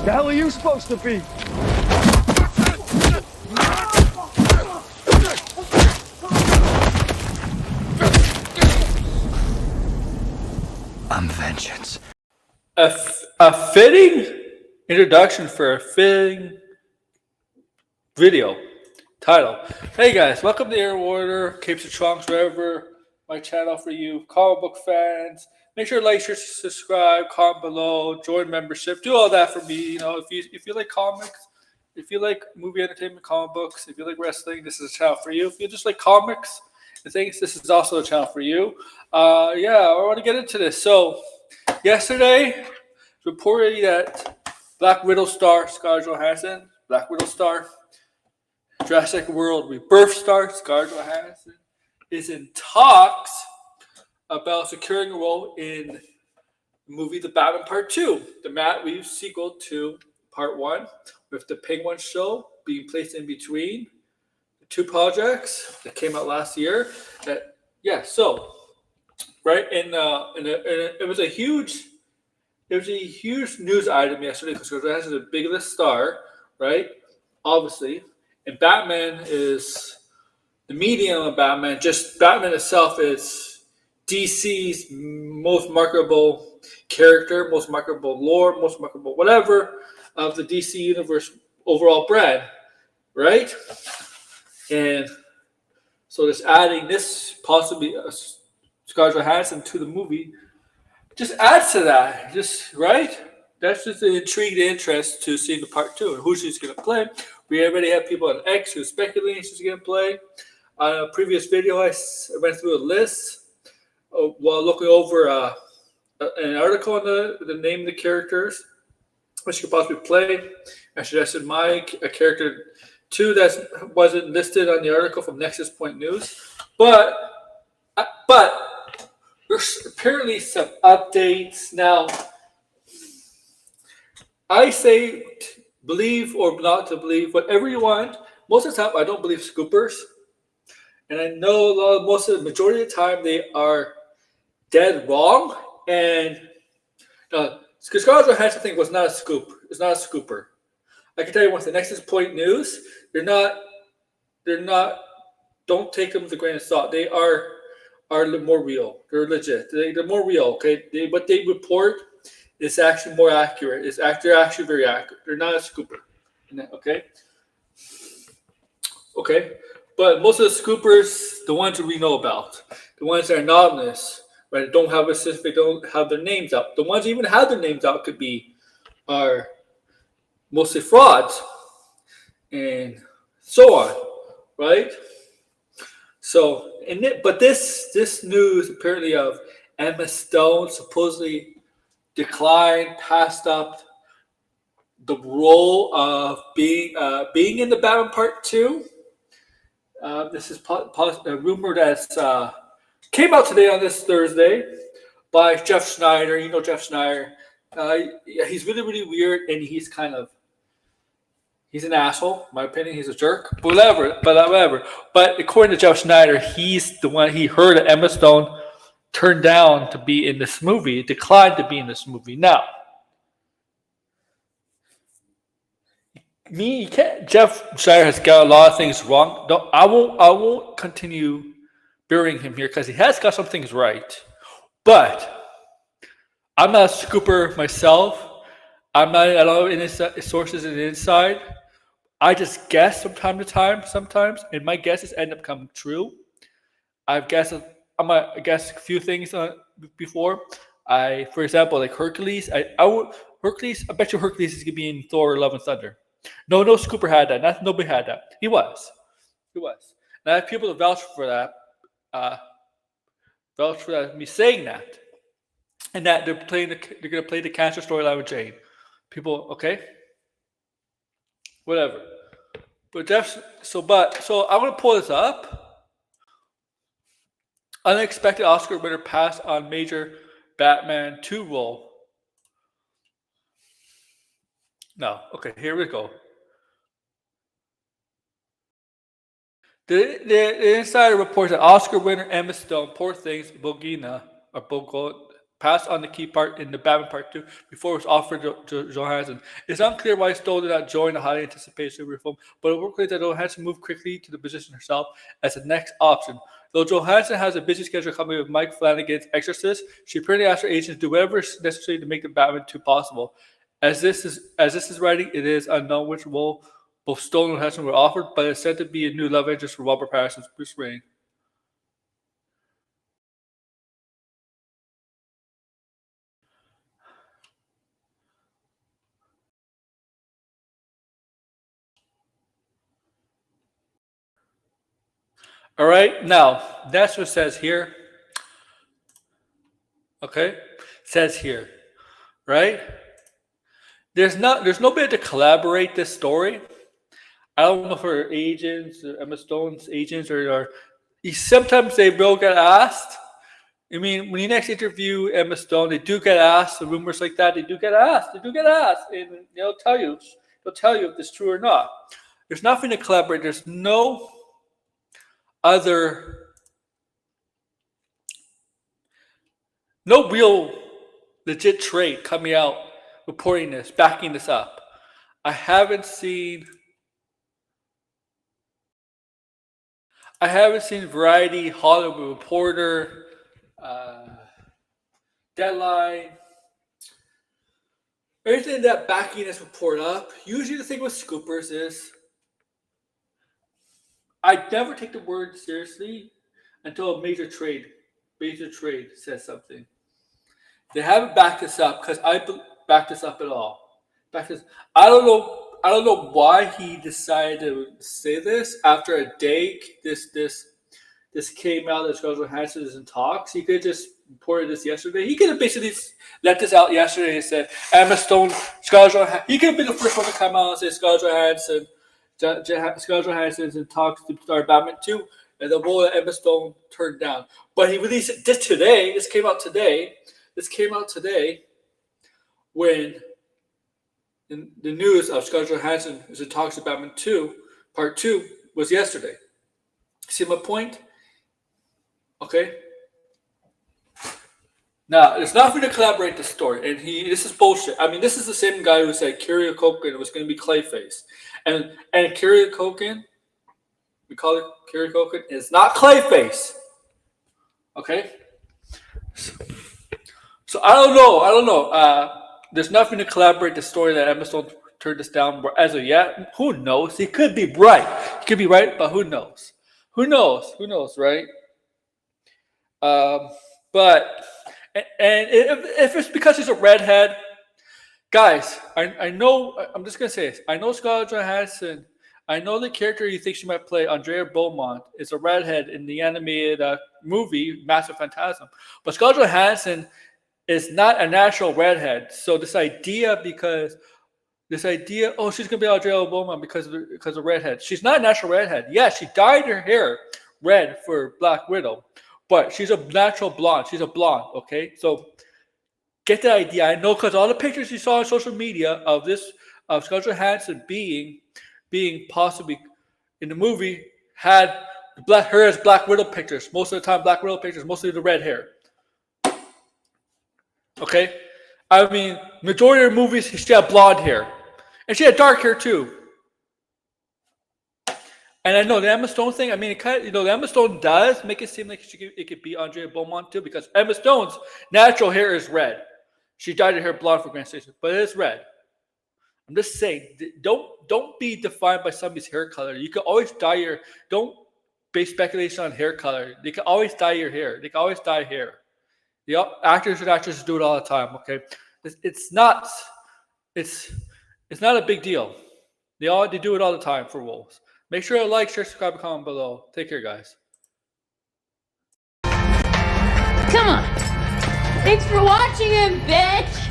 The hell are you supposed to be? I'm vengeance. A fitting introduction for a fitting video title. Hey guys, welcome to Air Warrior, Capes of Trunks, wherever my channel for you comic book fans. Make sure to like, share, subscribe, comment below, join membership, do all that for me. You know, if you like comics, if you like movie entertainment, comic books, if you like wrestling, this is a channel for you. If you just like comics and things, this is also a channel for you. Yeah, I want to get into this. So yesterday, reported that Black Widow star Scarlett Johansson, Black Widow star, Jurassic World Rebirth star Scarlett Johansson, is in talks about securing a role in the movie The Batman Part 2, the Matt Reeves sequel to Part 1, with the Penguin show being placed in between the two projects that came out last year. Right, it was a huge news item yesterday because Scarlett is the biggest star, right? Obviously, and Batman is the medium of Batman. Just Batman itself is DC's most marketable character, most marketable lore, most marketable whatever of the DC universe overall brand, right? And so just adding this possibly Scarlett Johansson to the movie just adds to that, just right. That's just an intrigued interest to see the part 2 and who she's going to play. We already have people on X who are speculating she's going to play. On a previous video, I went through a list while looking over an article on the name of the characters which she could possibly play. I suggested my character 2 that wasn't listed on the article from Nexus Point News, but there's apparently some updates now. I say believe or not to believe, whatever you want. Most of the time, I don't believe scoopers, and I know most of the majority of the time they are dead wrong. And Scarlett Johansson thing was not a scoop. It's not a scooper. I can tell you once the Nexus Point News, they're not. Don't take them with a grain of salt. They are more real. They're legit. They're more real. Okay, what they report is actually more accurate. They're actually very accurate. They're not a scooper. Okay. Okay, but most of the scoopers, the ones that we know about, the ones that are anonymous, right, don't have their names out. The ones that even have their names out are mostly frauds and so on, right? So, but this news apparently of Emma Stone supposedly passed up the role of being in the Batman Part 2. This is a rumor that's came out today on this Thursday by Jeff Schneider. You know Jeff Schneider. He's really, really weird, and he's an asshole. In my opinion, he's a jerk. But whatever. But according to Jeff Schneider, he's the one. He heard that Emma Stone turned down to be in this movie, declined to be in this movie. Now, Jeff Schneider has got a lot of things wrong. I won't continue burying him here because he has got some things right. But I'm not a scooper myself. I don't have any sources in the inside. I just guess from time to time, sometimes, and my guesses end up coming true. I guess a few things before. For example, like Hercules. I bet you Hercules is gonna be in Thor: Love and Thunder. No scooper had that. Nobody had that. He was. And I have people to vouch for that. Me saying that, and that they're gonna play the cancer storyline with Jane. People, okay, whatever. But I'm gonna pull this up. Unexpected Oscar winner passed on major Batman 2 role. No, okay, here we go. The insider reports that Oscar winner Emma Stone, poor things, Bogina, passed on the key part in the Batman Part 2 before it was offered to Johansson. It's unclear why Stoll did not join the highly anticipated superhero film, but it worked clear that Johansson moved quickly to the position herself as the next option. Though Johansson has a busy schedule coming with Mike Flanagan's Exorcist, she apparently asked her agents to do whatever is necessary to make the Batman 2 possible. As this is writing, it is unknown which role both Stoll and Johansson were offered, but it's said to be a new love interest for Robert Pattinson's Bruce Wayne. All right, now that's what it says here. Okay, it says here, right? There's no way to collaborate this story. I don't know if her agents, or Emma Stone's agents, or sometimes they will get asked. I mean, when you next interview Emma Stone, they do get asked. The rumors like that, they do get asked, and they'll tell you if it's true or not. There's nothing to collaborate. There's no real legit trade coming out reporting this, backing this up. I haven't seen Variety, Hollywood Reporter, Deadline, anything that backing this report up. Usually the thing with scoopers is I never take the word seriously until a major trade says something. They haven't backed this up because I backed this up at all. I don't know why he decided to say this after a day. This came out that Scarlett Johansson is in talks. He could have just reported this yesterday. He could have basically let this out yesterday and said Emma Stone, Scarlett Johansson. He could have been the first one to come out and say Scarlett Johansson is in talks to start Batman 2, and the role that Emma Stone turned down. But he released it today. This came out today when the news of Scarlett Johansson is in talks to Batman 2, Part 2, was yesterday. See my point? Okay. Now, there's nothing to collaborate this story, and this is bullshit. I mean, this is the same guy who said Kieran Culkin was going to be Clayface, and Kieran Culkin, we call it Kieran Culkin, is not Clayface. Okay. So I don't know. There's nothing to collaborate the story that Emma Stone turned this down as of yet. Who knows? He could be right. But who knows? Who knows, right? But if it's because he's a redhead, guys, I know. I'm just gonna say this. I know Scarlett Johansson. I know the character you think she might play, Andrea Beaumont, is a redhead in the animated movie Massive Phantasm. But Scarlett Johansson is not a natural redhead. So this idea, oh, she's gonna be Andrea Beaumont because of redhead. She's not a natural redhead. Yeah, she dyed her hair red for Black Widow, but she's a natural blonde. She's a blonde. Okay, so get the idea. I know because all the pictures you saw on social media of Scarlett Johansson being possibly in the movie had her as Black Widow pictures. Most of the time, Black Widow pictures, mostly the red hair. Okay? I mean, majority of the movies, she had blonde hair. And she had dark hair too. And I know the Emma Stone thing, I mean, it kind of, the Emma Stone does make it seem like it could be Andrea Beaumont too, because Emma Stone's natural hair is red. She dyed her hair blonde for Grand Station, but it is red. I'm just saying, don't be defined by somebody's hair color. You can always don't base speculation on hair color. They can always dye your hair. They can always dye hair. The actors and actresses do it all the time, okay? It's not a big deal. They do it all the time for roles. Make sure to like, share, subscribe, and comment below. Take care, guys. Come on. Thanks for watching him, bitch.